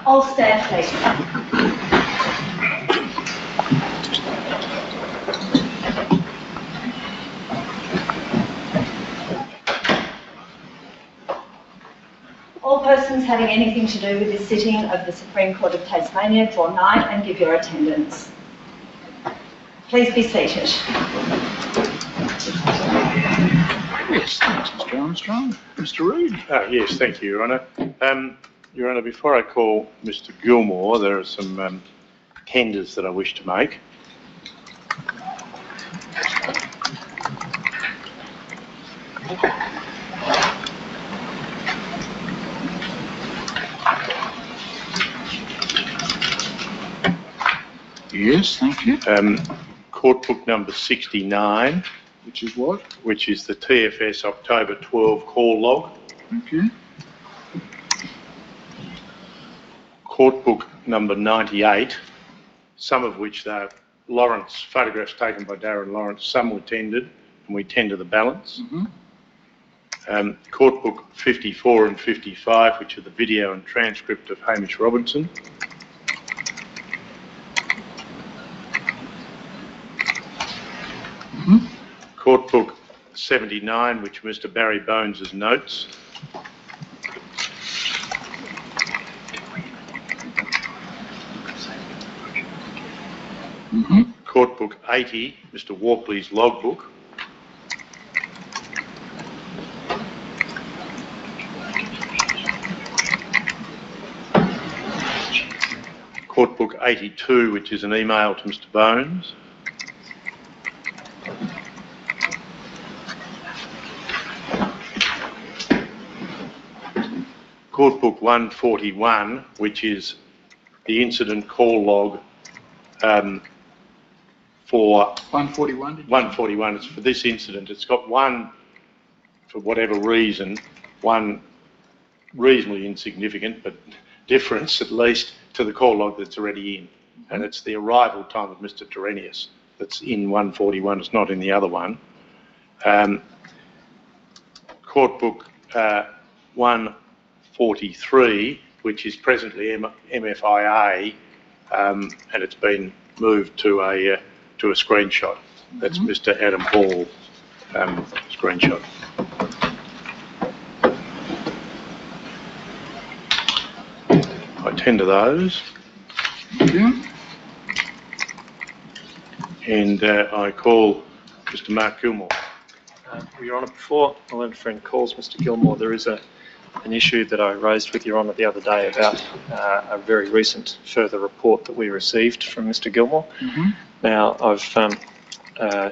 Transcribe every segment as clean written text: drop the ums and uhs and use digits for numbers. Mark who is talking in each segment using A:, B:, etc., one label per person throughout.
A: All stand, please. All persons having anything to do with this sitting of the Supreme Court of Tasmania, draw nigh and give your attendance. Please be seated.
B: Yes, thanks, Mr. Armstrong. Mr. Reid.
C: Yes, thank you, Your Honour. Your Honour, before I call Mr. Gilmore, there are some tenders that I wish to make.
B: Yes, thank you.
C: Court book number 69.
B: Which is what?
C: Which is the TFS October 12 call log.
B: Thank you.
C: Court book number 98, some of which are Lawrence, photographs taken by Darren Lawrence, some were tendered, and we tender the balance. Court book 54 and 55, which are the video and transcript of Hamish Robinson. Court book 79, which are Mr. Barry Bones's notes. Court book 80, Mr. Walkley's logbook. Court book 82, which is an email to Mr. Bones. Court book 141, which is the incident call log for
B: 141.
C: 141. It's for this incident. It's got one, for whatever reason, one reasonably insignificant but difference at least to the call log that's already in, and it's the arrival time of Mr. Terenius that's in 141. It's not in the other one. Court book 143, which is presently MFIA, and it's been moved to a screenshot. That's Mr. Adam Hall screenshot. I tender those.
B: Thank you.
C: And I call Mr. Mark Gilmore.
D: Your Honour, before my learned friend calls Mr. Gilmore, there is an issue that I raised with Your Honour the other day about a very recent further report that we received from Mr. Gilmore. Now, I've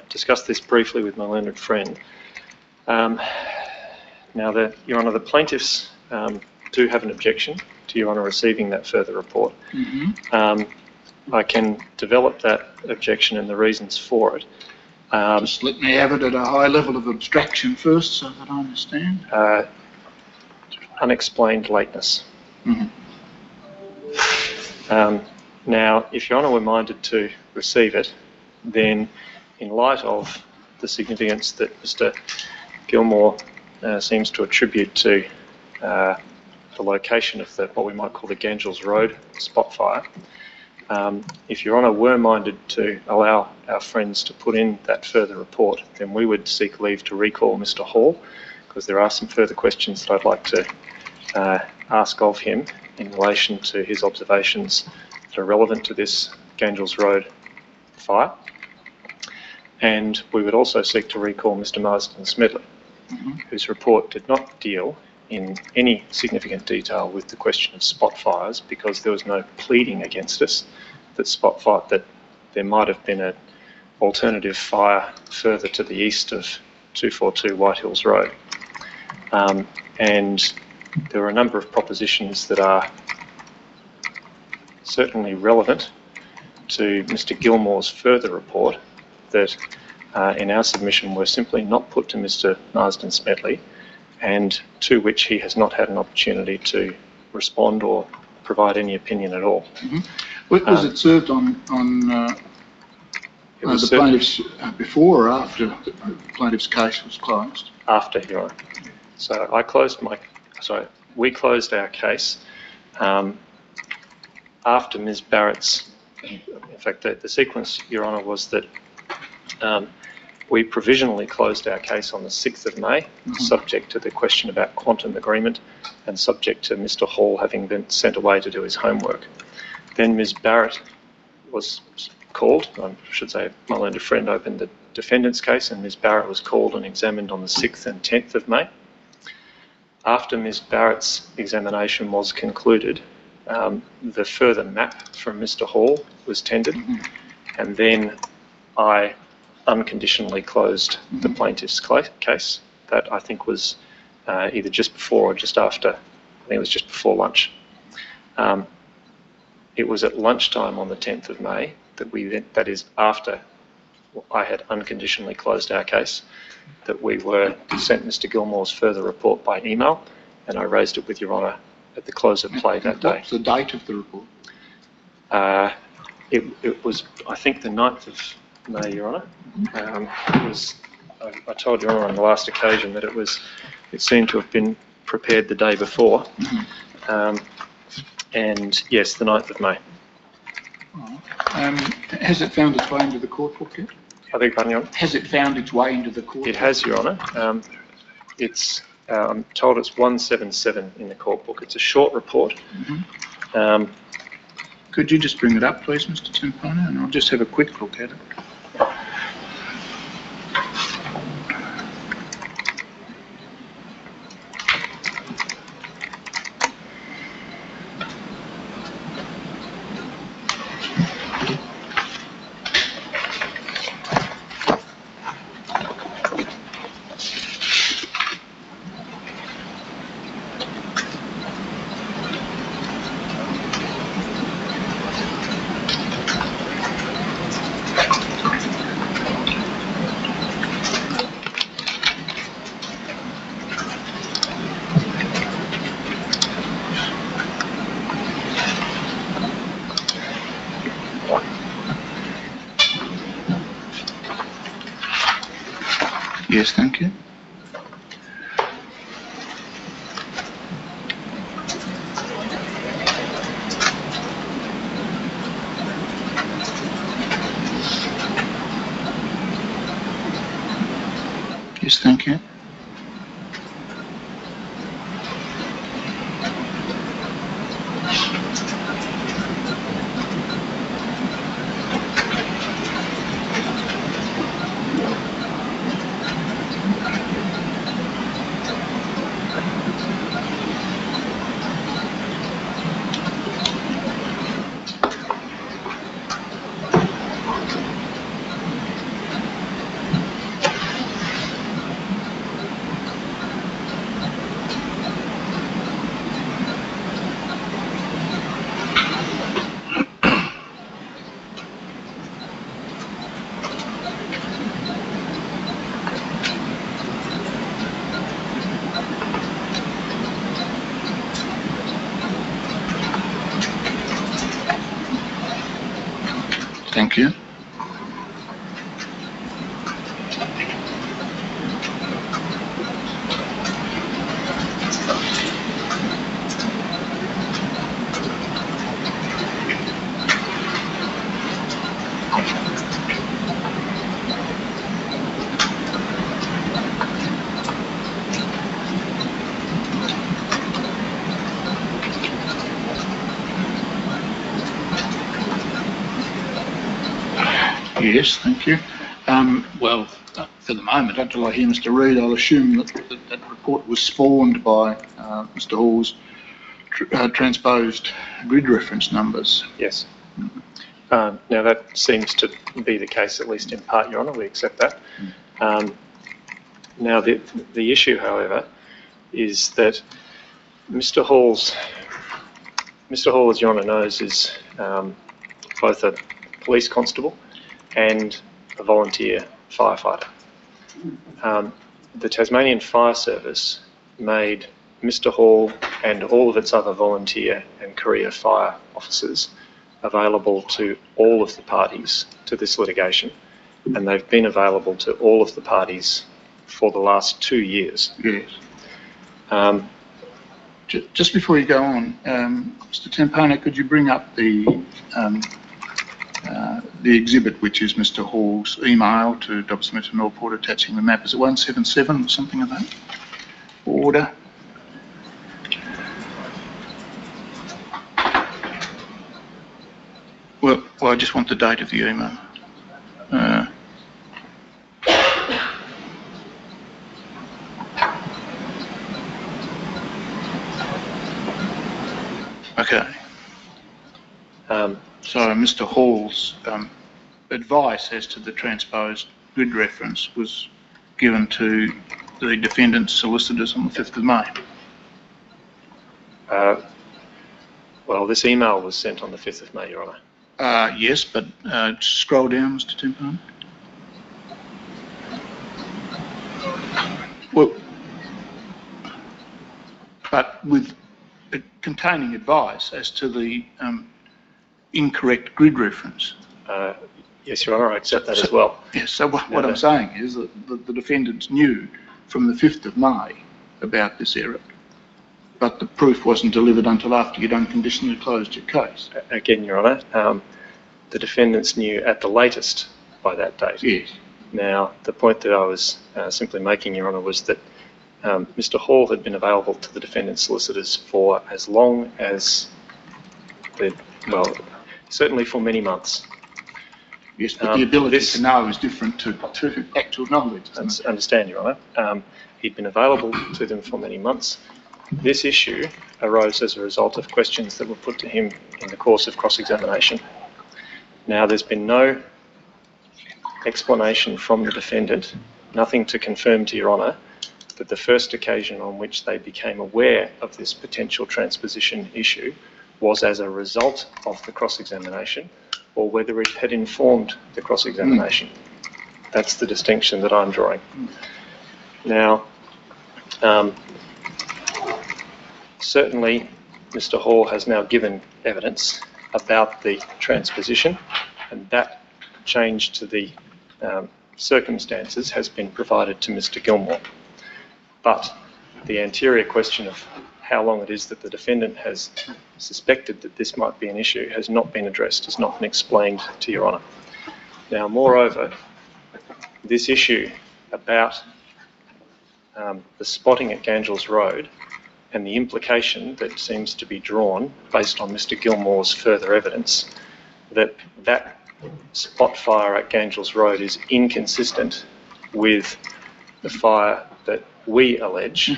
D: discussed this briefly with my learned friend. Now, Your Honour, the plaintiffs do have an objection to Your Honour receiving that further report. I can develop that objection and the reasons for it.
B: Just let me have it at a high level of abstraction first so that I understand.
D: Unexplained lateness. Now, if Your Honour were minded to receive it, then in light of the significance that Mr. Gilmore seems to attribute to the location of what we might call the Gangels Road spot fire, if Your Honour were minded to allow our friends to put in that further report, then we would seek leave to recall Mr. Hall, because there are some further questions that I'd like to ask of him in relation to his observations that are relevant to this Gangels Road fire. And we would also seek to recall Mr. Marsden Smedley, whose report did not deal in any significant detail with the question of spot fires, because there was no pleading against us that there might have been an alternative fire further to the east of 242 Whitehills Road. And there are a number of propositions that are certainly relevant to Mr. Gilmore's further report that in our submission were simply not put to Mr. Marsden Smedley, and to which he has not had an opportunity to respond or provide any opinion at all.
B: Was it served on the plaintiffs before or after the plaintiff's case was closed?
D: After, Your Honour. So we closed our case after Ms Barrett's, in fact the sequence, Your Honour, was that we provisionally closed our case on the 6th of May, subject to the question about quantum agreement and subject to Mr Hall having been sent away to do his homework. Then Ms Barrett was called, I should say my learned friend opened the defendant's case, and Ms Barrett was called and examined on the 6th and 10th of May. After Ms Barrett's examination was concluded, the further map from Mr Hall was tendered, and then I unconditionally closed the plaintiff's case. That I think was either just before or just after. I think it was just before lunch. It was at lunchtime on the 10th of May that we then, that is after I had unconditionally closed our case, that we were sent Mr Gilmore's further report by email, and I raised it with Your Honour at the close of play that day.
B: What's the date of the report?
D: It was, I think, the 9th of May, Your Honour. It was, I told Your Honour on the last occasion that it seemed to have been prepared the day before. And yes, the 9th of May.
B: Has it found its way into the court book yet?
D: I think, pardon, Your Honour?
B: Has it found its way into the court book?
D: It has, Your Honour. I'm told it's 177 in the court book. It's a short report.
B: Could you just bring it up, please, Mr Timpano, and I'll just have a quick look at it. Yes, thank you. Yes, thank you. Thank you. Yes, thank you. Well, for the moment, until I hear Mr Reid, I'll assume that report was spawned by Mr Hall's transposed grid reference numbers.
D: Yes. Now that seems to be the case, at least in part, Your Honour. We accept that. Now the issue, however, is that Mr Hall, as Your Honour knows, is both a police constable and a volunteer firefighter. The Tasmanian Fire Service made Mr Hall and all of its other volunteer and career fire officers available to all of the parties to this litigation, and they've been available to all of the parties for the last 2 years.
B: Yes. Just before you go on, Mr. Tempone, could you bring up the exhibit, which is Mr. Hall's email to Dr. Smith and Norport attaching the map? Is it 177 or something of that order? Well, I just want the date of the email. Okay. So Mr. Hall's advice as to the transposed grid reference was given to the defendant's solicitors on the 5th of May.
D: Well, this email was sent on the 5th of May, Your Honour.
B: Yes, but scroll down, Mr. Tempone. Well, but with containing advice as to the incorrect grid reference.
D: Yes, Your Honour, I accept that as well.
B: Yes, so what I'm saying is that the defendants knew from the 5th of May about this error, but the proof wasn't delivered until after you'd unconditionally closed your case.
D: Again, Your Honour, the defendants knew at the latest by that date.
B: Yes.
D: Now, the point that I was simply making, Your Honour, was that Mr. Hall had been available to the defendant's solicitors for as long as, certainly for many months.
B: Yes, but the ability to know is different to actual knowledge.
D: I understand, Your Honour. He'd been available to them for many months. This issue arose as a result of questions that were put to him in the course of cross-examination. Now, there's been no explanation from the defendant, nothing to confirm to Your Honour, that the first occasion on which they became aware of this potential transposition issue was as a result of the cross-examination, or whether it had informed the cross-examination. That's the distinction that I'm drawing. Now, certainly Mr. Hall has now given evidence about the transposition, and that change to the circumstances has been provided to Mr. Gilmore. But the anterior question of how long it is that the defendant has suspected that this might be an issue has not been addressed, has not been explained to Your Honour. Now, moreover, this issue about the spotting at Gangels Road and the implication that seems to be drawn based on Mr. Gilmore's further evidence that that spot fire at Gangels Road is inconsistent with the fire that we allege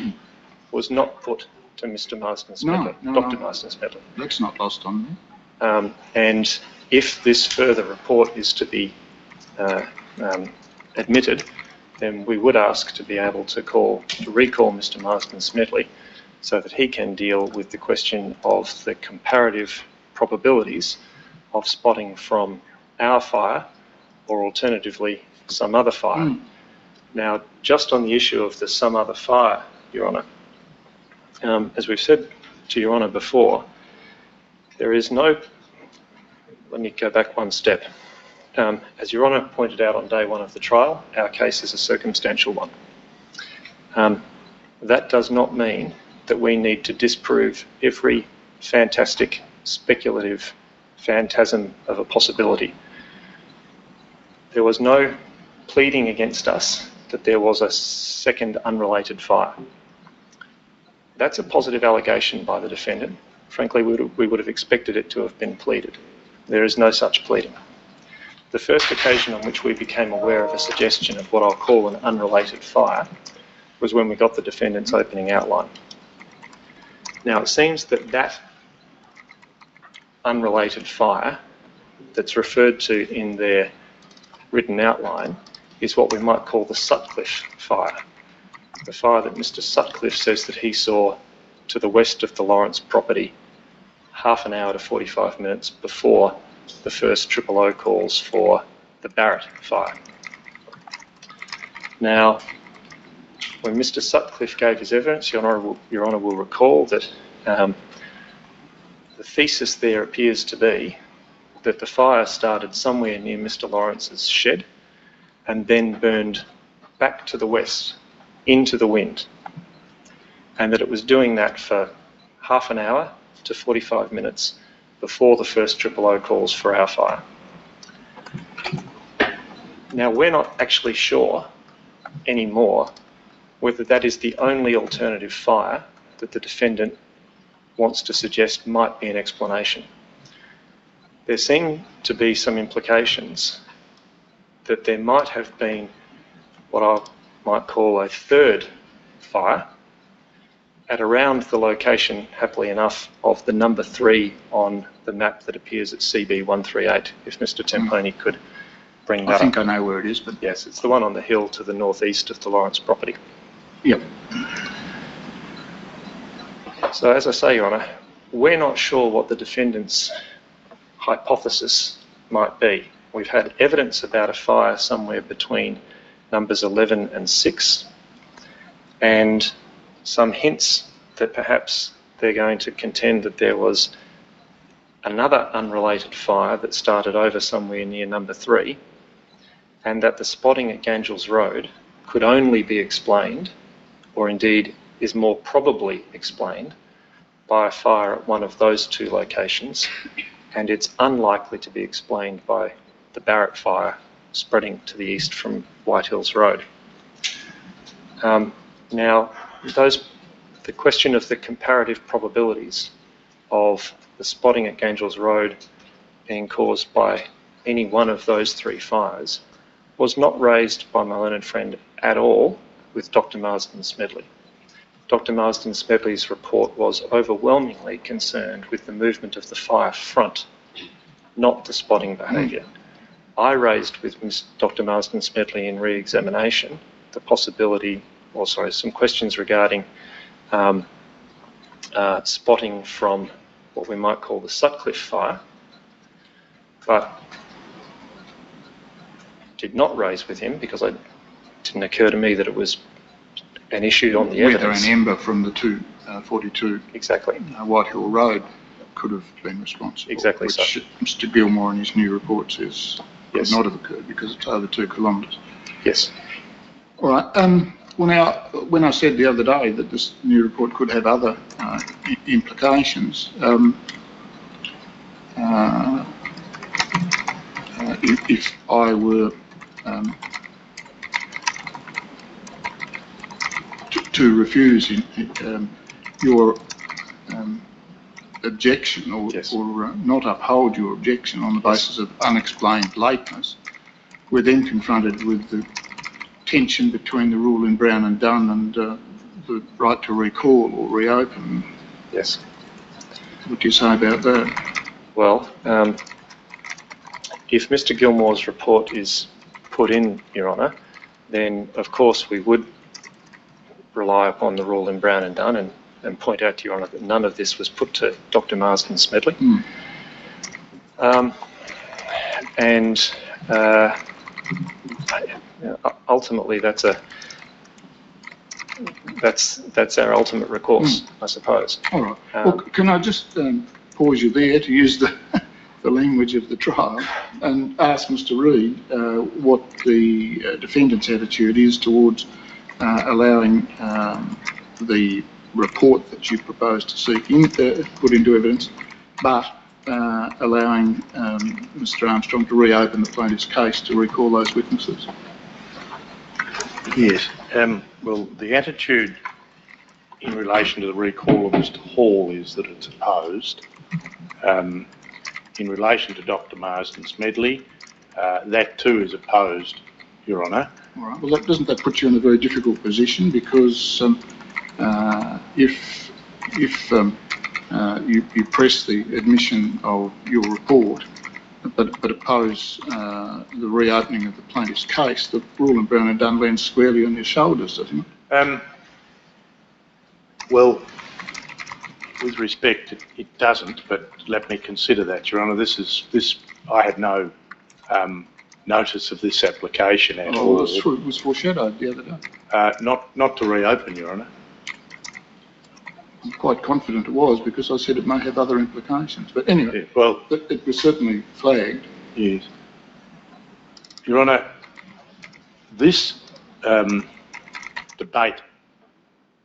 D: was not put to Mr. Marsden-Smedley, Dr. Marsden-Smedley.
B: That's not lost on me.
D: And if this further report is to be admitted, then we would ask to be able to recall Mr. Marsden-Smedley so that he can deal with the question of the comparative probabilities of spotting from our fire or alternatively some other fire. Now, just on the issue of the some other fire, Your Honour, as we've said to Your Honour before, there is no... Let me go back one step. As Your Honour pointed out on day one of the trial, our case is a circumstantial one. That does not mean that we need to disprove every fantastic, speculative phantasm of a possibility. There was no pleading against us that there was a second unrelated fire. That's a positive allegation by the defendant. Frankly, we would have expected it to have been pleaded. There is no such pleading. The first occasion on which we became aware of a suggestion of what I'll call an unrelated fire was when we got the defendant's opening outline. Now, it seems that that unrelated fire that's referred to in their written outline is what we might call the Sutcliffe fire. The fire that Mr. Sutcliffe says that he saw to the west of the Lawrence property half an hour to 45 minutes before the first 000 calls for the Barrett fire. Now, when Mr. Sutcliffe gave his evidence, Your Honour will recall that the thesis there appears to be that the fire started somewhere near Mr. Lawrence's shed and then burned back to the west into the wind, and that it was doing that for half an hour to 45 minutes before the first 000 calls for our fire. Now, we're not actually sure anymore whether that is the only alternative fire that the defendant wants to suggest might be an explanation. There seem to be some implications that there might have been what I might call a third fire at around the location, happily enough, of the number 3 on the map that appears at CB 138, if Mr. Temponi could bring that
B: I think
D: up.
B: I know where it is, but...
D: Yes, it's the one on the hill to the northeast of the Lawrence property.
B: Yep.
D: So as I say, Your Honour, we're not sure what the defendant's hypothesis might be. We've had evidence about a fire somewhere between numbers 11 and 6, and some hints that perhaps they're going to contend that there was another unrelated fire that started over somewhere near number 3, and that the spotting at Gangels Road could only be explained, or indeed is more probably explained, by a fire at one of those 2 locations, and it's unlikely to be explained by the Barrett fire spreading to the east from White Hills Road. Now, the question of the comparative probabilities of the spotting at Gangels Road being caused by any one of those 3 fires was not raised by my learned friend at all with Dr. Marsden Smedley. Dr. Marsden Smedley's report was overwhelmingly concerned with the movement of the fire front, not the spotting behaviour. I raised with Dr. Marsden Smedley in re-examination the possibility, or sorry, some questions regarding spotting from what we might call the Sutcliffe fire, but did not raise with him because it didn't occur to me that it was an issue on the evidence.
B: Whether an ember from the 242
D: Exactly.
B: White Hill Road could have been responsible.
D: Exactly
B: which
D: so.
B: Mr. Gilmore in his new report says
D: Yes.
B: could not have occurred because it's over 2 kilometres.
D: Yes.
B: All right. Well, now, when I said the other day that this new report could have other implications, if I were to refuse your objection or,
D: Yes.
B: or not uphold your objection on the basis of unexplained lateness, we're then confronted with the tension between the rule in Brown and Dunn and the right to recall or reopen.
D: Yes.
B: What do you say about that?
D: Well, if Mr. Gilmore's report is put in, Your Honour, then of course we would rely upon the rule in Brown and Dunn and point out to Your Honour that none of this was put to Dr. Marsden Smedley. Ultimately, that's our ultimate recourse, I suppose.
B: All right. Well, can I just pause you there to use the language of the trial and ask Mr. Reid what the defendant's attitude is towards allowing the report that you propose to seek put into evidence, but allowing Mr. Armstrong to reopen the plaintiff's case to recall those witnesses?
C: Yes. Well, the attitude in relation to the recall of Mr. Hall is that it's opposed. In relation to Dr. Marsden Smedley, that too is opposed, Your Honour.
B: All right. Well, doesn't that put you in a very difficult position? Because if you press the admission of your report, but oppose the reopening of the plaintiff's case, the rule in Brown and Dunn lands squarely on your shoulders, doesn't it?
C: Well, with respect, it doesn't, but let me consider that, Your Honour. I had no notice of this application at all.
B: Well, it was foreshadowed the other day.
C: Not to reopen, Your Honour.
B: I'm quite confident it was because I said it may have other implications. But anyway,
C: Yeah, well,
B: it was certainly flagged.
C: yes. Your Honour, this debate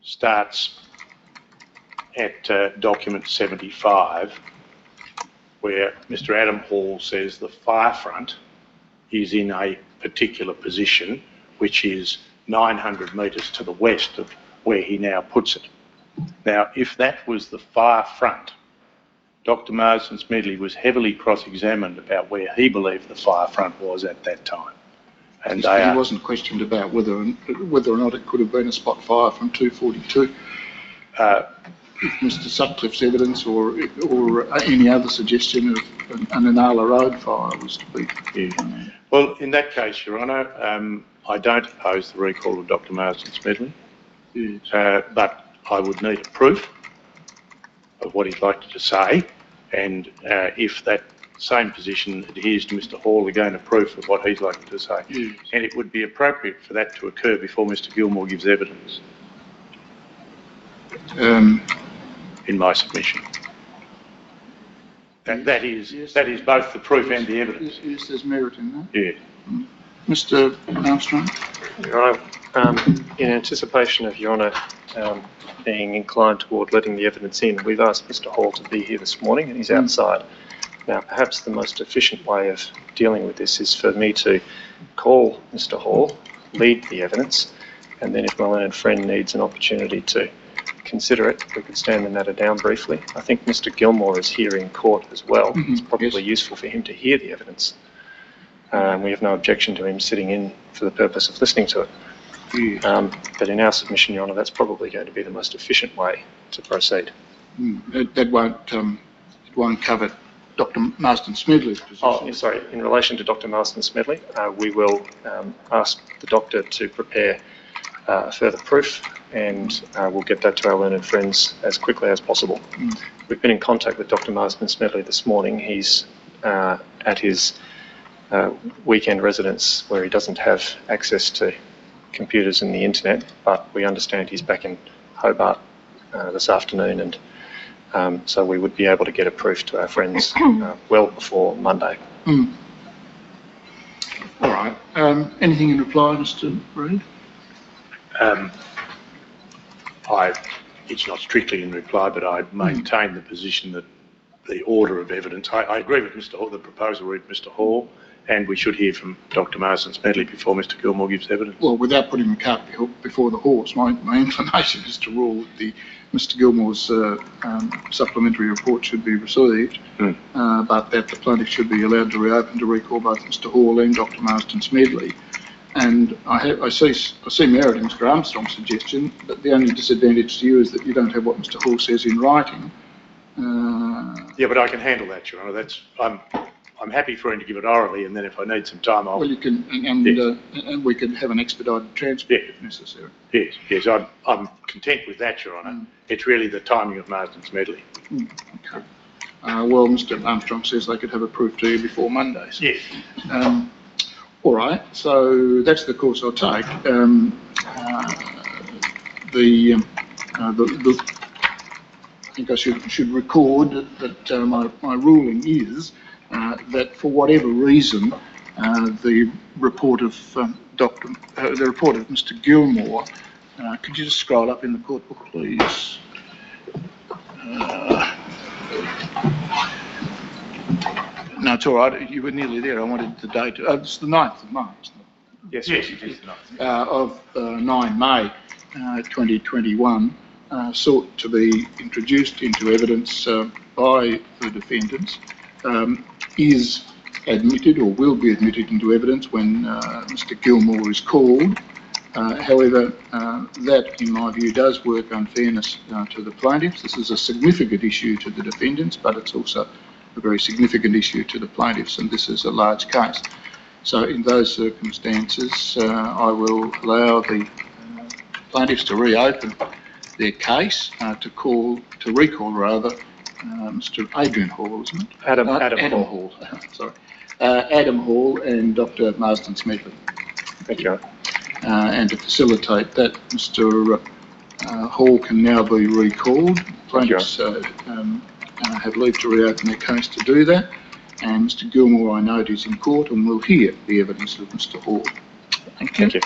C: starts at document 75, where Mr. Adam Hall says the fire front is in a particular position, which is 900 metres to the west of where he now puts it. Now, if that was the fire front, Dr. Marsden Smedley was heavily cross-examined about where he believed the fire front was at that time. And
B: He wasn't questioned about whether or not it could have been a spot fire from 242. If Mr. Sutcliffe's evidence or any other suggestion of an Dunalley Road fire was to be...
C: Yeah. Well, in that case, Your Honour, I don't oppose the recall of Dr. Marsden Smedley,
B: Yes.
C: but I would need a proof of what he'd like to say, and if that same position adheres to Mr. Hall, again a proof of what he's likely to say.
B: Yes.
C: And it would be appropriate for that to occur before Mr. Gilmore gives evidence, in my submission. That is both the proof and the evidence.
B: Yes, there's merit in that.
C: Yeah.
B: Mr. Armstrong?
D: Your Honour, in anticipation of Your Honour being inclined toward letting the evidence in, we've asked Mr. Hall to be here this morning and he's outside. Now, perhaps the most efficient way of dealing with this is for me to call Mr. Hall, lead the evidence, and then if my learned friend needs an opportunity to consider it, we could stand the matter down briefly. I think Mr. Gilmore is here in court as well. It's probably useful for him to hear the evidence. We have no objection to him sitting in for the purpose of listening to it. But in our submission, Your Honour, that's probably going to be the most efficient way to proceed.
B: That won't cover Dr. Marsden Smedley's position.
D: Oh, sorry. In relation to Dr. Marsden Smedley, we will ask the doctor to prepare further proof, and we'll get that to our learned friends as quickly as possible. We've been in contact with Dr. Marsden Smedley this morning. He's at his weekend residence where he doesn't have access to computers and the internet, but we understand he's back in Hobart this afternoon, and so we would be able to get a proof to our friends well before Monday.
B: All right. Anything in reply, Mr. Reid?
C: It's not strictly in reply, but I maintain the position that the order of evidence, I agree with Mr. Hall, the proposal with Mr. Hall, and we should hear from Dr. Marsden Smedley before Mr. Gilmore gives evidence.
B: Well, without putting the cart before the horse, my inclination is to rule that Mr. Gilmore's supplementary report should be received, but that the plaintiff should be allowed to reopen to recall both Mr. Hall and Dr. Marsden Smedley. And I see merit in Mr. Armstrong's suggestion, but the only disadvantage to you is that you don't have what Mr. Hall says in writing.
C: Yeah, but I can handle that, Your Honour. I'm happy for him to give it orally, and then if I need some time, I'll...
B: Well, you can, and we could have an expedited transcript if necessary.
C: Yes, I'm content with that, Your Honour. It's really the timing of Marsden Smedley.
B: Okay. Well, Mr. Armstrong says they could have a proof to you before Monday. So.
C: Yes.
B: All right, so that's the course I'll take. I think I should record that my ruling is that for whatever reason, the report of Mr. Gilmore. Could you just scroll up in the court book, please? No, it's all right. You were nearly there. I wanted the date. It's the 9th of May, isn't it?
C: Yes, it is the 9th.
B: Of 9 May 2021, sought to be introduced into evidence by the defendants, is admitted or will be admitted into evidence when Mr. Gilmore is called. However, that, in my view, does work unfairness to the plaintiffs. This is a significant issue to the defendants, but it's also a very significant issue to the plaintiffs, and this is a large case. So in those circumstances, I will allow the plaintiffs to reopen their case, to recall Mr. Adrian Hall, isn't it?
D: Adam Hall.
B: Sorry. Adam Hall and Dr. Marsden Smedley.
D: Thank you.
B: And to facilitate that, Mr. Hall can now be recalled. Plaintiffs have leave to reopen their case to do that, and Mr. Gilmore, I note, is in court and will hear the evidence of Mr. Hall. Thank you.
D: Thank you.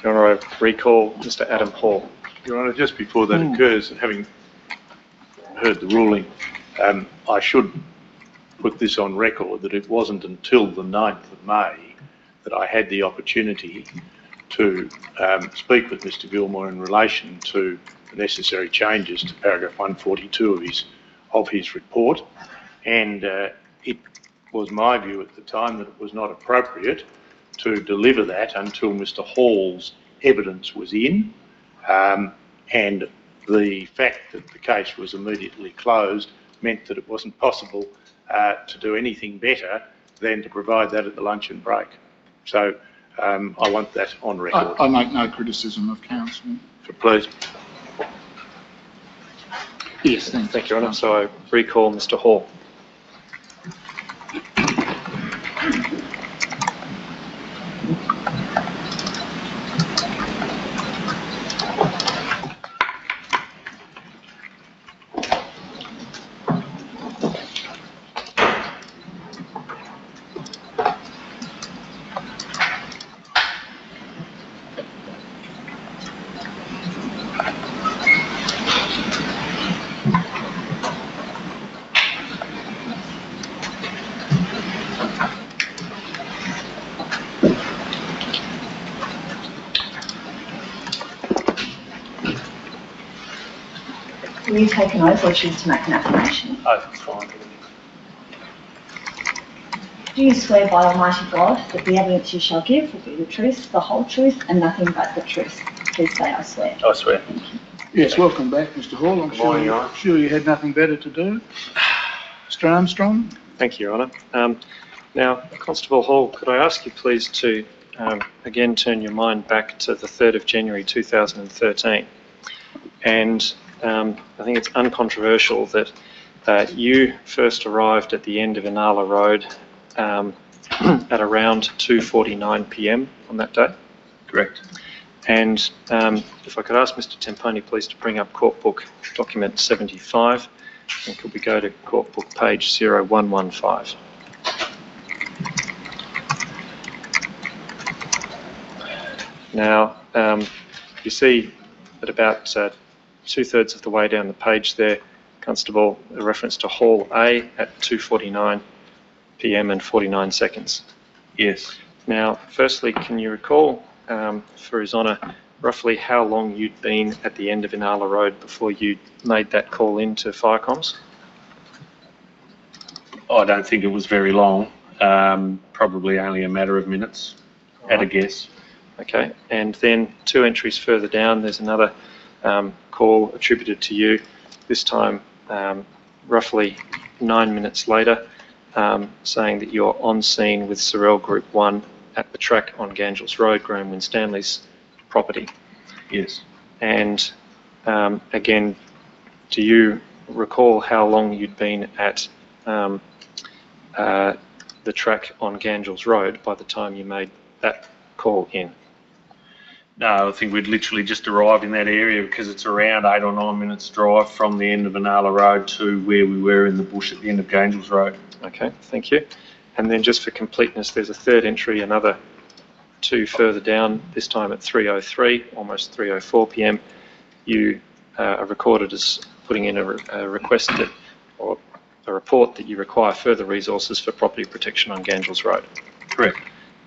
D: Your Honour, I recall Mr. Adam Hall.
C: Your Honour, just before that occurs, having heard the ruling. I should put this on record that it wasn't until the 9th of May that I had the opportunity to speak with Mr Gilmore in relation to the necessary changes to paragraph 142 of his report, and it was my view at the time that it was not appropriate to deliver that until Mr Hall's evidence was in, and the fact that the case was immediately closed meant that it wasn't possible to do anything better than to provide that at the luncheon break. So I want that on record.
B: I make no criticism of counsel.
C: Please.
B: Yes,
D: Thank you, Your Honour. So I recall Mr Hall.
A: Will you take an oath or choose to make an affirmation?
C: Oath is fine.
A: Do you swear by Almighty God that the evidence you shall give will be the truth, the whole truth, and nothing but the truth? Please say, I swear.
C: I swear.
B: Yes, welcome back, Mr Hall. I'm sure you had nothing better to do. Mr Armstrong?
D: Thank you, Your Honour. Now, Constable Hall, could I ask you please to again turn your mind back to the 3rd of January 2013. And I think it's uncontroversial that you first arrived at the end of Inala Road at around 2:49 p.m. on that day.
C: Correct.
D: And if I could ask Mr Temponi please to bring up Court Book Document 75, and could we go to Court Book page 0115. Now, you see that about 2/3 of the way down the page there, Constable, a reference to Hall A at 2:49 p.m. and 49 seconds.
C: Yes.
D: Now, firstly, can you recall, for His Honour, roughly how long you'd been at the end of Inala Road before you made that call into Firecomms?
E: I don't think it was very long, probably only a matter of minutes, at a guess.
D: Okay, and then 2 entries further down, there's another call attributed to you, this time roughly 9 minutes later, saying that you're on scene with Sorrel Group 1 at the track on Gangels Road, Graham Winstanley's property.
E: Yes.
D: And again, do you recall how long you'd been at the track on Gangels Road by the time you made that call in?
E: No, I think we'd literally just arrived in that area because it's around 8 or 9 minutes drive from the end of Inala Road to where we were in the bush at the end of Gangels Road.
D: Okay, thank you. And then just for completeness, there's a 3rd entry, another 2 further down, this time at 3:03, almost 3:04 p.m. You are recorded as putting in a request that, or a report that you require further resources for property protection on Gangels Road.
E: Correct.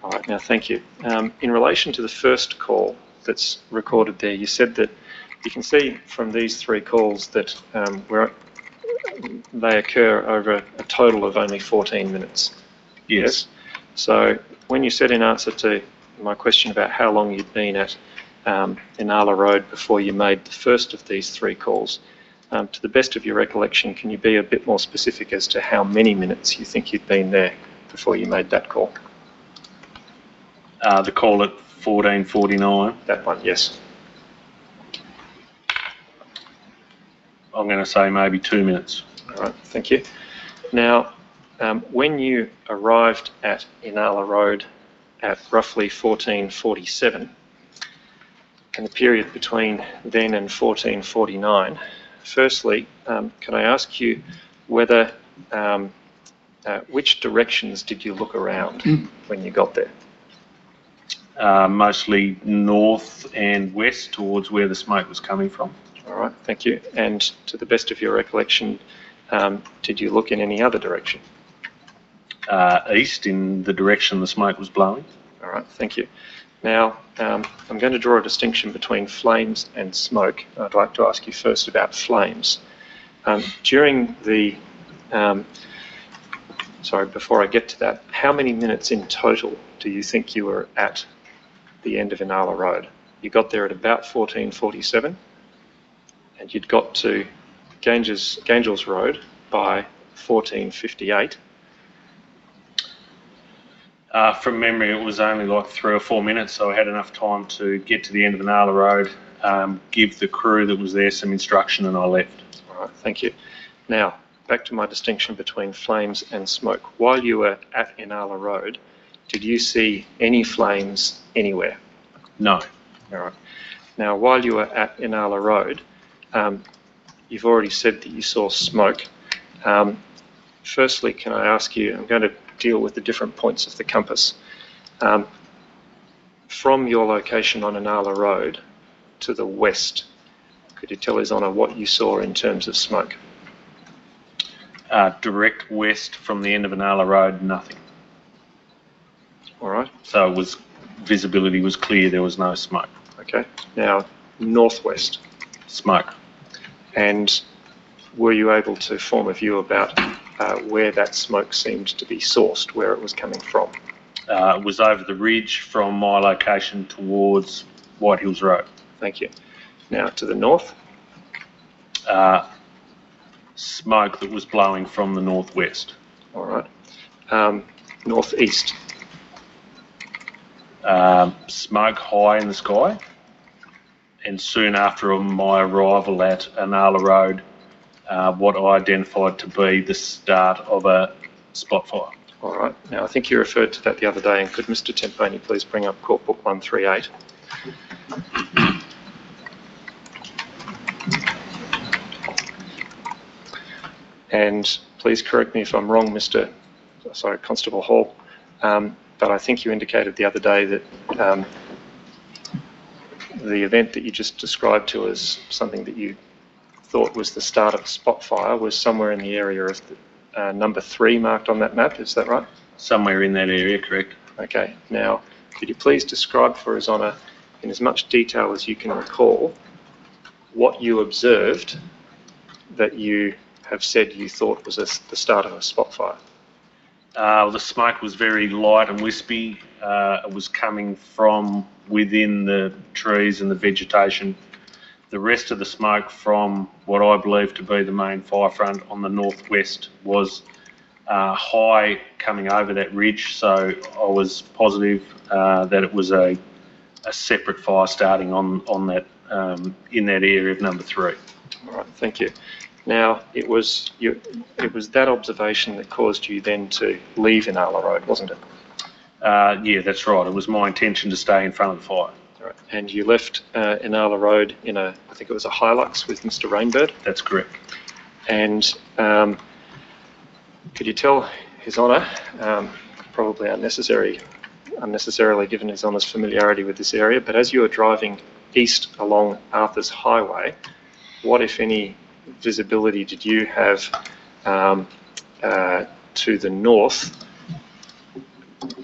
D: All right, now thank you. In relation to the first call that's recorded there, you said that you can see from these 3 calls that they occur over a total of only 14 minutes.
E: Yes.
D: So when you said in answer to my question about how long you'd been at Inala Road before you made the first of these 3 calls, to the best of your recollection, can you be a bit more specific as to how many minutes you think you'd been there before you made that call?
E: The call at 14:49.
D: That one, yes.
E: I'm going to say maybe 2 minutes.
D: All right, thank you. Now, when you arrived at Inala Road at roughly 14:47, and the period between then and 14:49, firstly, can I ask you whether, which directions did you look around when you got there?
E: Mostly north and west towards where the smoke was coming from.
D: All All right, thank you. And to the best of your recollection, did you look in any other direction?
E: East, in the direction the smoke was blowing.
D: All right, thank you. Now, I'm going to draw a distinction between flames and smoke. I'd like to ask you first about flames. During the, before I get to that, how many minutes in total do you think you were at the end of Inala Road? You got there at about 14:47, and you'd got to Gangels Road by 14:58.
E: From memory, it was only like 3 or 4 minutes, so I had enough time to get to the end of Inala Road, give the crew that was there some instruction, and I left.
D: All right, thank you. Now, back to my distinction between flames and smoke. While you were at Inala Road, did you see any flames anywhere?
E: No.
D: All right. Now, while you were at Inala Road, you've already said that you saw smoke. Firstly, can I ask you, I'm going to deal with the different points of the compass. From your location on Inala Road to the west, could you tell His Honour what you saw in terms of smoke?
E: Direct west from the end of Inala Road, nothing.
D: All right.
E: So it was, visibility was clear, there was no smoke.
D: Okay. Now, northwest.
E: Smoke.
D: And were you able to form a view about where that smoke seemed to be sourced, where it was coming from?
E: It was over the ridge from my location towards White Hills Road.
D: Thank you. Now, to the north?
E: Smoke that was blowing from the northwest.
D: All right. Northeast?
E: Smoke high in the sky, and soon after my arrival at Inala Road, what I identified to be the start of a spot fire.
D: All right. Now, I think you referred to that the other day, and could Mr. Temponi please bring up Court Book 138? And please correct me if I'm wrong, Constable Hall, but I think you indicated the other day that the event that you just described to us, something that you thought was the start of a spot fire, was somewhere in the area of the, number 3 marked on that map, is that right?
E: Somewhere in that area, correct.
D: Okay. Now, could you please describe for His Honour, in as much detail as you can recall, what you observed that you have said you thought was the start of a spot fire?
E: The smoke was very light and wispy. It was coming from within the trees and the vegetation. The rest of the smoke from what I believe to be the main fire front on the northwest was high coming over that ridge, so I was positive that it was a separate fire starting on that in that area of number 3.
D: All right, thank you. Now, it was that observation that caused you then to leave Inala Road, wasn't it?
E: Yeah, that's right. It was my intention to stay in front of the fire.
D: All right. And you left Inala Road in I think it was a Hilux with Mr. Rainbird?
E: That's correct.
D: And could you tell His Honour, probably unnecessarily given His Honour's familiarity with this area, but as you were driving east along Arthur's Highway, what, if any, visibility did you have to the north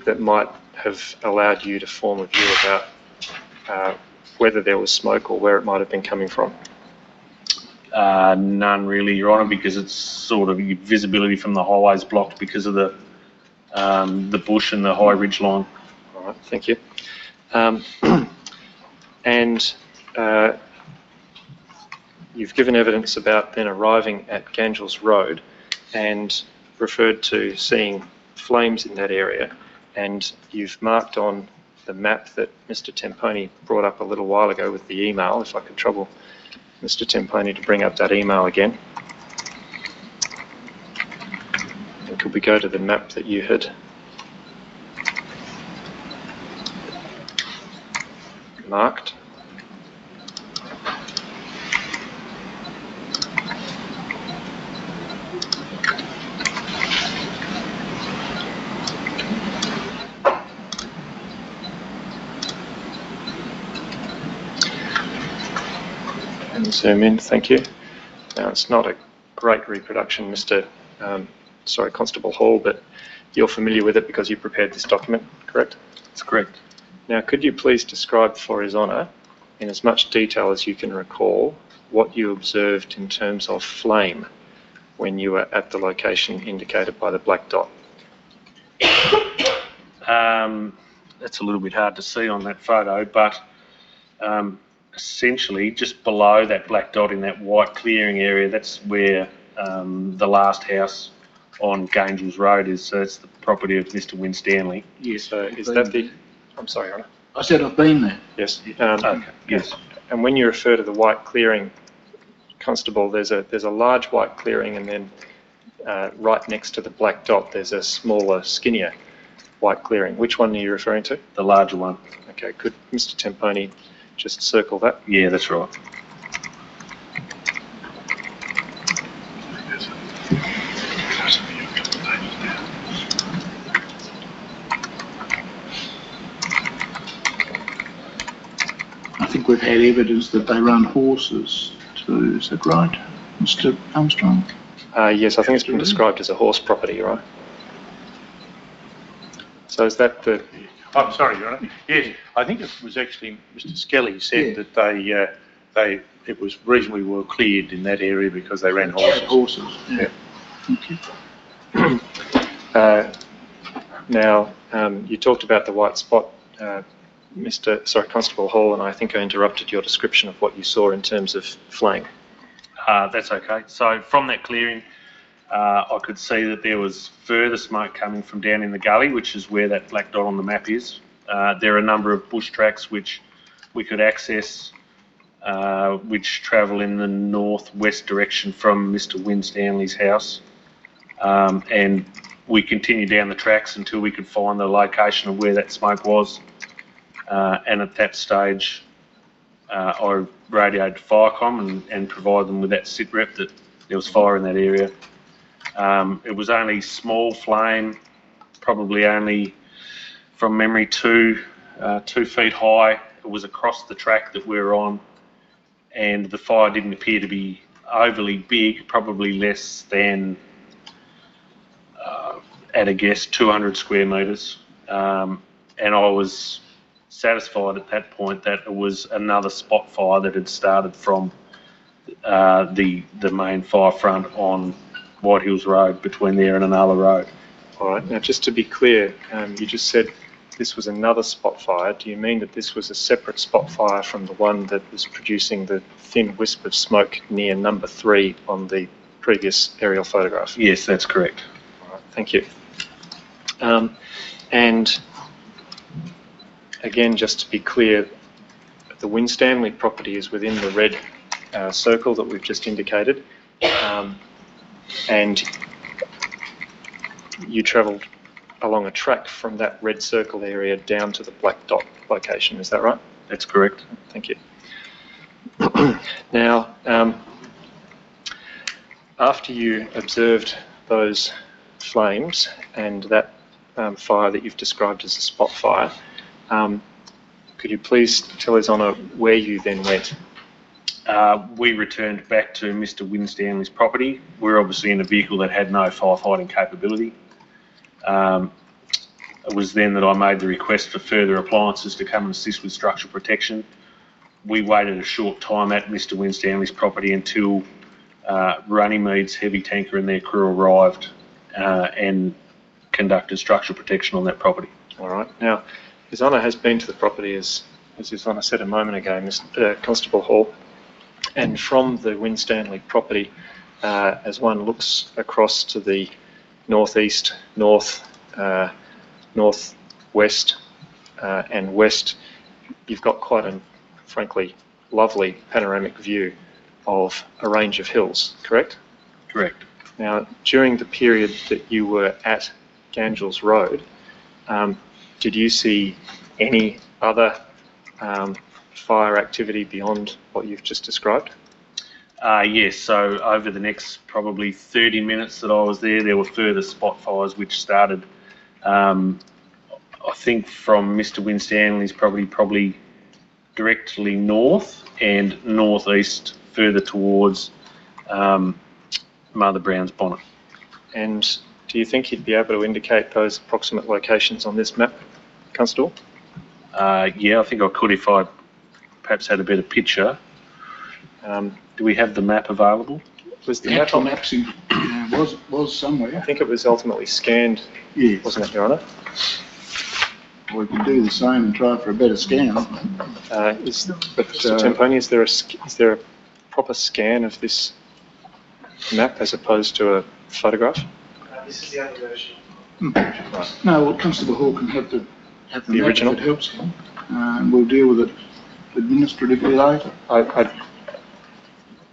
D: that might have allowed you to form a view about whether there was smoke or where it might have been coming from?
E: None really, Your Honour, because it's sort of visibility from the highway is blocked because of the bush and the high ridge line.
D: All right, thank you. And you've given evidence about then arriving at Gangels Road and referred to seeing flames in that area, and you've marked on the map that Mr. Temponi brought up a little while ago with the email, if I could trouble Mr. Temponi to bring up that email again. And could we go to the map that you had marked? zoom in, thank you. Now, it's not a great reproduction, Constable Hall, but you're familiar with it because you prepared this document, correct?
E: That's correct.
D: Now, could you please describe for His Honour, in as much detail as you can recall, what you observed in terms of flame when you were at the location indicated by the black dot?
E: That's a little bit hard to see on that photo, but essentially just below that black dot in that white clearing area, that's where the last house on Gangels Road is. So it's the property of Mr. Winstanley.
B: Yes.
D: So is that the... I'm sorry, Your Honour.
B: I said I've been there.
D: Yes.
E: Okay. Yes.
D: And when you refer to the white clearing, Constable, there's a large white clearing, and then right next to the black dot there's a smaller, skinnier white clearing. Which one are you referring to?
E: The larger one.
D: Okay, could Mr. Temponi just circle that?
E: Yeah, that's right.
B: I think we've had evidence that they run horses too. Is that right, Mr. Armstrong?
D: Yes, I think it's been described as a horse property, right? So is that the...
C: I'm sorry, Your Honour. Yes, I think it was actually Mr. Skelly said that it was reasonably well cleared in that area because they ran horses.
B: Horses. Yeah. Thank you.
D: Now, you talked about the white spot, Constable Hall, and I think I interrupted your description of what you saw in terms of flame.
E: That's okay. So from that clearing, I could see that there was further smoke coming from down in the gully, which is where that black dot on the map is. There are a number of bush tracks which we could access, which travel in the northwest direction from Mr. Winstanley's house. And we continued down the tracks until we could find the location of where that smoke was. And at that stage, I radioed Firecom and provided them with that sit rep that there was fire in that area. It was only small flame, probably only from memory 2 feet high. It was across the track that we were on, and the fire didn't appear to be overly big, probably less than, at a guess, 200 square metres. And I was satisfied at that point that it was another spot fire that had started from the main fire front on White Hills Road between there and Dunalley Road.
D: All right. Now, just to be clear, you just said this was another spot fire. Do you mean that this was a separate spot fire from the one that was producing the thin wisp of smoke near number 3 on the previous aerial photograph?
E: Yes, that's correct.
D: All right. Thank you. And again, just to be clear, the Winstanley property is within the red circle that we've just indicated. And you travelled along a track from that red circle area down to the black dot location, is that right?
E: That's correct.
D: Thank you. Now, after you observed those flames and that fire that you've described as a spot fire, could you please tell His Honour where you then went?
E: We returned back to Mr. Winstanley's property. We're obviously in a vehicle that had no firefighting capability. It was then that I made the request for further appliances to come and assist with structural protection. We waited a short time at Mr. Winstanley's property until Runnymede heavy tanker and their crew arrived and conducted structural protection on that property.
D: All right. Now, His Honour has been to the property, as His Honour said a moment ago, Constable Hall. And from the Winstanley property, as one looks across to the northeast, northwest and west, you've got quite a, frankly, lovely panoramic view of a range of hills, correct?
E: Correct.
D: Now, during the period that you were at Gangels Road, did you see any other fire activity beyond what you've just described?
E: Yes, so over the next probably 30 minutes that I was there were further spot fires which started, I think from Mr. Winstanley's property, probably directly north and northeast further towards Mother Brown's bonnet.
D: And do you think you'd be able to indicate those approximate locations on this map, Constable?
E: Yeah, I think I could if I perhaps had a better picture. Do we have the map available?
D: Was the
B: The
D: map
B: actual
D: on,
B: maps was
D: I
B: somewhere.
D: think it was ultimately scanned,
B: Yes.
D: wasn't it, Your Honour?
B: We can do the same and try for a better scan.
D: But Mr. Temponi, is there a proper scan of this map as opposed to a photograph?
F: This is the other version.
B: No, well, Constable Hall can have the map
D: original?
B: if it helps him. And we'll deal with it administratively later.
D: I'm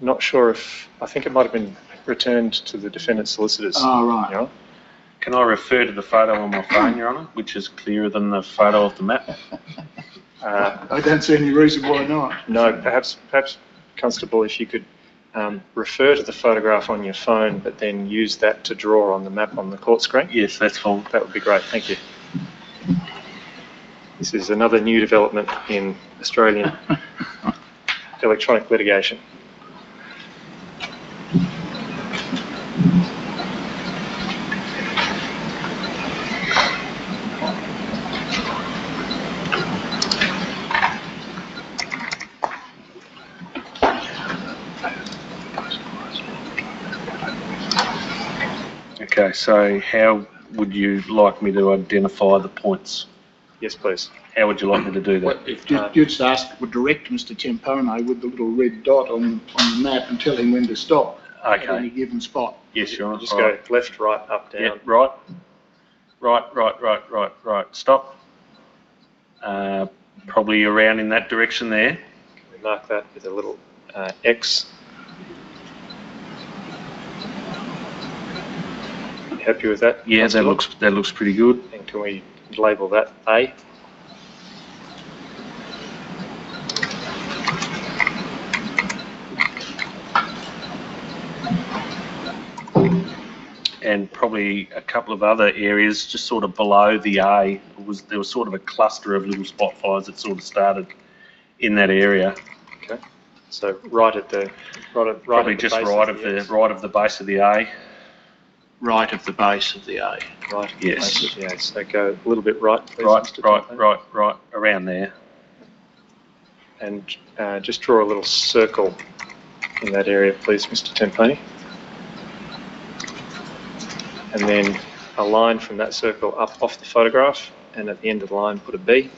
D: not sure if, I think it might have been returned to the defendant solicitors.
B: Ah, right.
D: Your Honour.
E: Can I refer to the photo on my phone, Your Honour, which is clearer than the photo of the map?
B: I don't see any reason why not.
D: No, perhaps, Constable, if you could refer to the photograph on your phone, but then use that to draw on the map on the court screen.
E: Yes, that's fine.
D: That would be great, thank you. This is another new development in Australian electronic litigation.
E: Okay, so how would you like me to identify the points?
D: Yes, please.
E: How would you like me to do
B: Well,
E: that?
B: if you just direct Mr. Tempone with the little red dot on the map and tell him when to stop at any
E: Okay.
B: given spot.
E: Yes, Your Honour.
D: Just go left, right, up, down.
E: Yeah, right. Right. Stop. Probably around in that direction there.
D: We mark that with a little X. You happy with that?
E: Yeah,
D: Constable?
E: that looks pretty good.
D: And can we label that A?
E: And probably a couple of other areas just sort of below the A. There was sort of a cluster of little spot fires that sort of started in that area.
D: Okay. So right at the
E: Probably just right of the right of the base of the A.
B: Right of the base of the A.
D: Right.
E: Yes.
D: Yeah. So go a little bit right, please,
E: Right,
D: Mr. Tempone.
E: right, around there.
D: And just draw a little circle in that area, please, Mr. Temponi. And then a line from that circle up off the photograph, and at the end of the line put a B.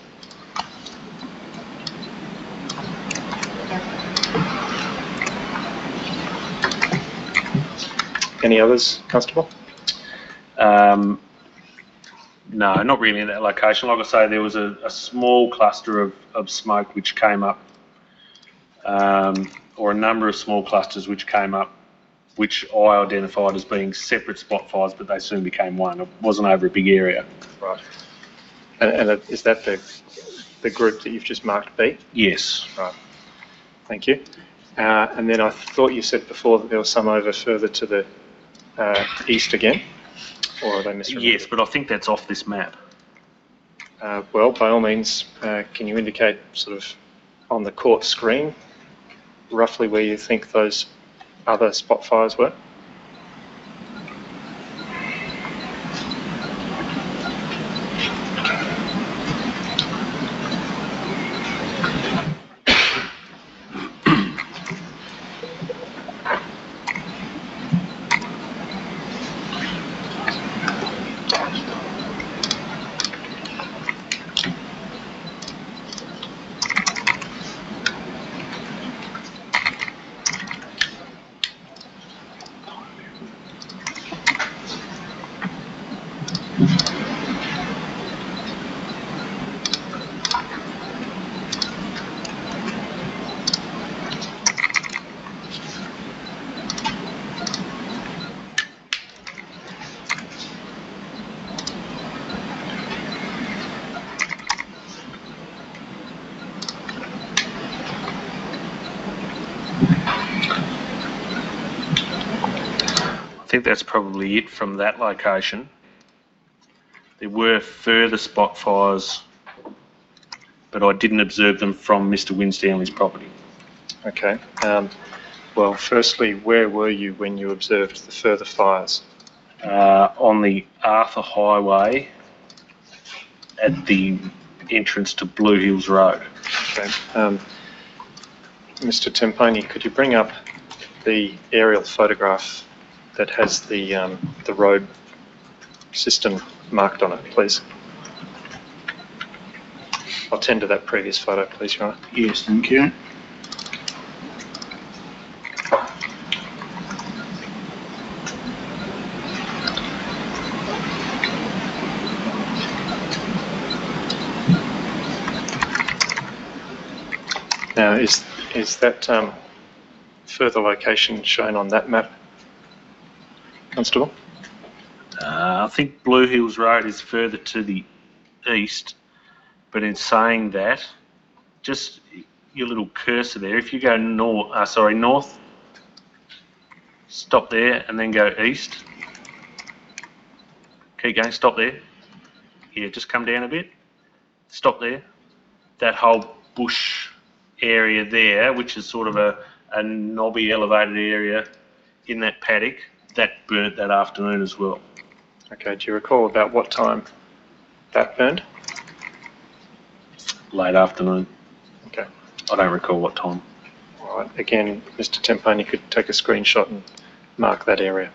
D: Any others, Constable?
E: No, not really in that location. Like I say, there was a small cluster of smoke which came up, or a number of small clusters which came up, which I identified as being separate spot fires, but they soon became one. It wasn't over a big area.
D: Right. And is that the group that you've just marked B?
E: Yes.
D: Right. Thank you. And then I thought you said before that there was some over further to the east again, or are they misremembered?
E: Yes, but I think that's off this map.
D: Well, by all means, can you indicate sort of on the court screen roughly where you think those other spot fires were?
E: I think that's probably it from that location. There were further spot fires, but I didn't observe them from Mr. Winstanley's property.
D: Okay. well. Firstly, where were you when you observed the further fires?
E: On the Arthur Highway at the entrance to Blue Hills Road.
D: Okay. Mr. Temponi, could you bring up the aerial photograph that has the road system marked on it, please? I'll tend to that previous photo, please, Your Honour.
B: Yes, thank you.
D: Now, is that further location shown on that map, Constable?
E: I think Blue Hills Road is further to the east, but in saying that, just your little cursor there, if you go north, stop there and then go east. Keep going, stop there. Yeah, just come down a bit. Stop there. That whole bush area there, which is sort of a knobby elevated area in that paddock, that burnt that afternoon as well.
D: Okay, do you recall about what time that burned?
E: Late afternoon.
D: Okay.
E: I don't recall what time.
D: All right. Again, Mr. Temponi could take a screenshot and mark that area.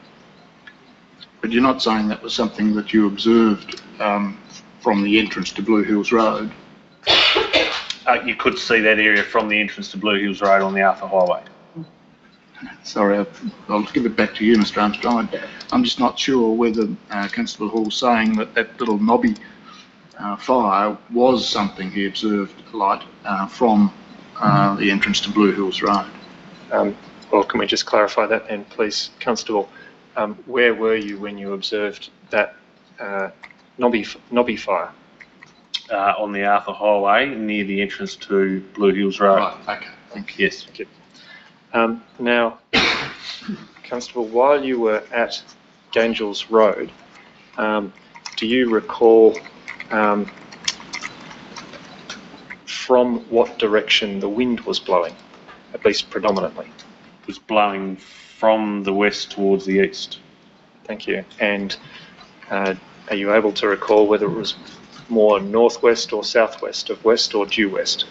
B: But you're not saying that was something that you observed from the entrance to Blue Hills Road?
E: You could see that area from the entrance to Blue Hills Road on the Arthur Highway.
B: Sorry, I'll give it back to you, Mr. Armstrong. I'm just not sure whether Constable Hall's saying that that little knobby fire was something he observed light from the entrance to Blue Hills Road.
D: Well, can we just clarify that then, please, Constable? Where were you when you observed that knobby fire?
E: On the Arthur Highway near the entrance to Blue Hills Road.
B: Right, okay, thank you.
E: Yes.
D: Thank you. Now, Constable, while you were at Gangels Road, do you recall from what direction the wind was blowing, at least predominantly?
E: It was blowing from the west towards the east.
D: Thank you. And are you able to recall whether it was more northwest or southwest of west or due west?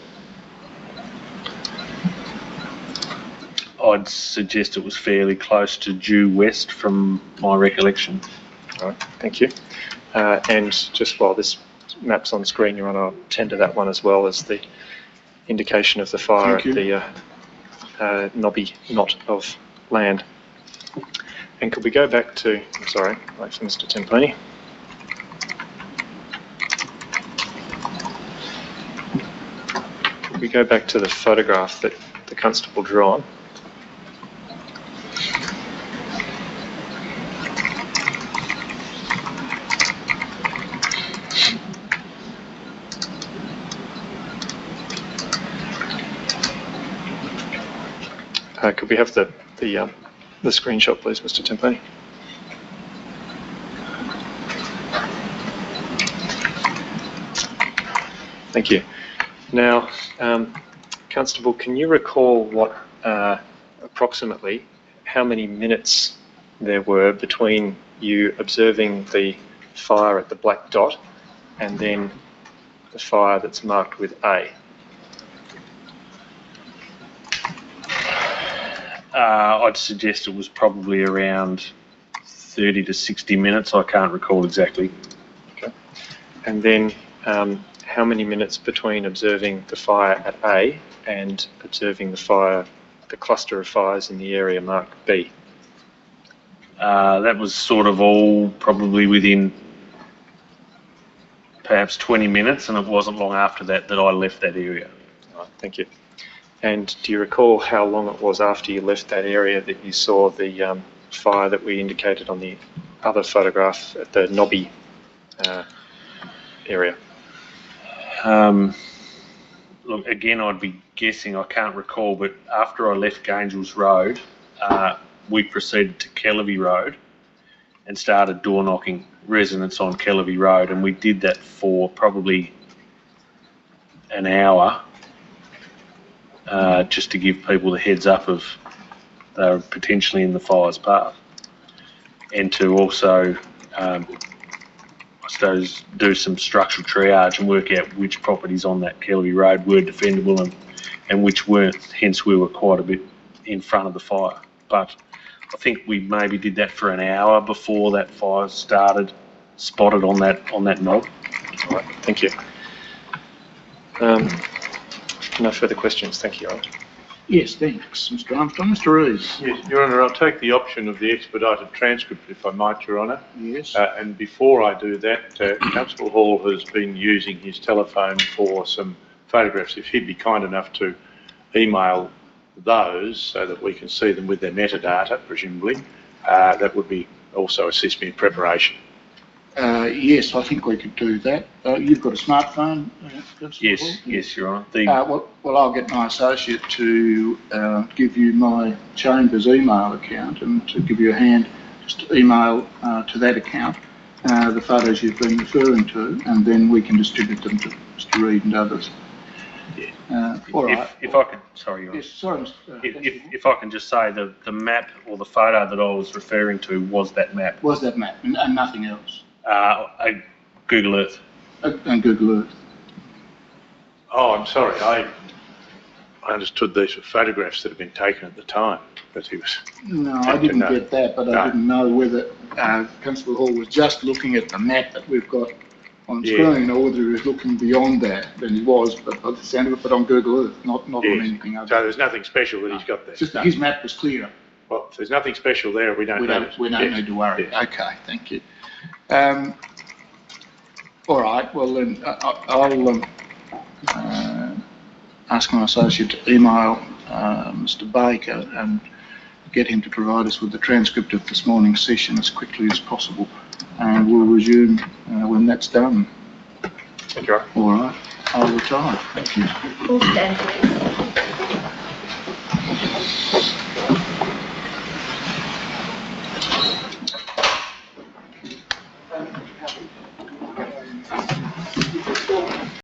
E: I'd suggest it was fairly close to due west from my recollection.
D: All right, thank you. And just while this map's on screen, Your Honour, I'll tend to that one as well as the indication of the fire at the knobby knot of land. And could we go back to, I'm sorry, wait for Mr. Temponi. Could we go back to the photograph that the constable drew on? Could we have the screenshot, please, Mr. Temponi? Thank you. Now, Constable, can you recall what approximately how many minutes there were between you observing the fire at the black dot and then the fire that's marked with A?
E: I'd suggest it was probably around 30 to 60 minutes. I can't recall exactly.
D: Okay. And then how many minutes between observing the fire at A and observing the cluster of fires in the area marked B?
E: That was sort of all probably within perhaps 20 minutes, and it wasn't long after that that I left that area.
D: All right, thank you. And do you recall how long it was after you left that area that you saw the fire that we indicated on the other photograph at the knobby area?
E: Look, again, I'd be guessing, I can't recall, but after I left Gangels Road, we proceeded to Kellerby Road and started door knocking residents on Kellerby Road, and we did that for probably an hour, just to give people the heads up of they were potentially in the fire's path, and to also, I suppose, do some structural triage and work out which properties on that Kelly Road were defendable and which weren't. Hence, we were quite a bit in front of the fire. But I think we maybe did that for an hour before that fire started, spotted on that knob.
D: All right, thank you. No further questions. Thank you, Your Honour.
B: Yes, thanks, Mr Armstrong. Mr Reid?
C: Yes, Your Honour, I'll take the option of the expedited transcript if I might, Your Honour.
B: Yes.
C: And before I do that, Constable Hall has been using his telephone for some photographs. If he'd be kind enough to email those so that we can see them with their metadata, presumably, that would be also assist me in preparation.
B: Yes, I think we could do that. You've got a smartphone? Constable Hall?
E: Yes, Your Honour.
B: Well, I'll get my associate to give you my Chambers email account and to give you a hand, just email to that account the photos you've been referring to, and then we can distribute them to Mr Reid and others. All right.
E: If I could, sorry, Your Honour.
B: Yes, sorry, Mr.
E: If I can just say the map or the photo that I was referring to was that map.
B: Was that map and nothing else?
E: Google Earth.
B: And Google Earth.
C: Oh, I'm sorry. I understood these were photographs that had been taken at the time that he was...
B: No, I didn't get that, but I didn't know whether Constable Hall was just looking at the map that we've got on screen or whether he was looking beyond that. Then he was, but by the sound of it, but on Google Earth, not on anything other.
C: So there's nothing special that he's got there?
B: Just his map was clearer.
C: Well, if there's nothing special there, we don't
B: need to worry.
C: Yes.
B: Okay, thank you. All right, well then I'll ask my associate to email Mr Baker and get him to provide us with the transcript of this morning's session as quickly as possible, and we'll resume when that's done.
C: Thank you.
B: All right, I'll retire. Thank you.
A: All stand, please.